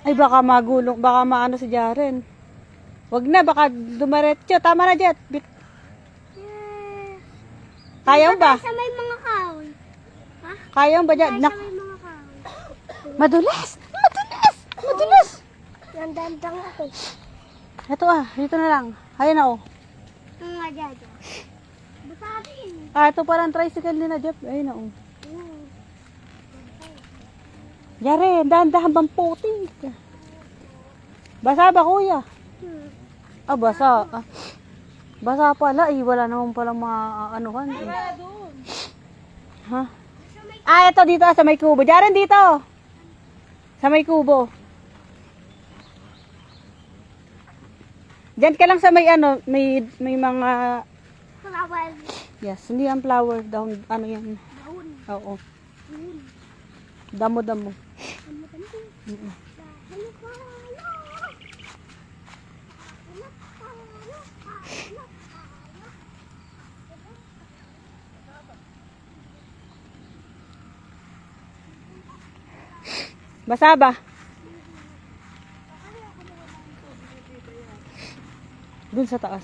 Ay, baka magulong, baka maano si Jaren. Wag na, baka dumaretso. Tama na, Jet. Kaya mo ba? Sa may mga kahoy. Ha? Kaya mo ba, Jet? Sa may mga kahoy. Madulas! Madulas! Madulas! Nandandang ako. Ito dito na lang. Ayun na, oh. Ang nga dyan. Basahin. Ito parang tricycle din na, Jeff. Ayun na, oh. Jaren, dahan-dahan bang puti. Basa ba, kuya? Basa. Basa pala, wala naman palang mga anuhan. Ha? Ito dito, sa may kubo. Jaren, dito. Sa may kubo. Diyan ka lang sa may may mga... Flower. Yes, hindi yan flower. Down, ano yan? Daun. Oo. Damo-damo. Basa ba? Dun sa taas.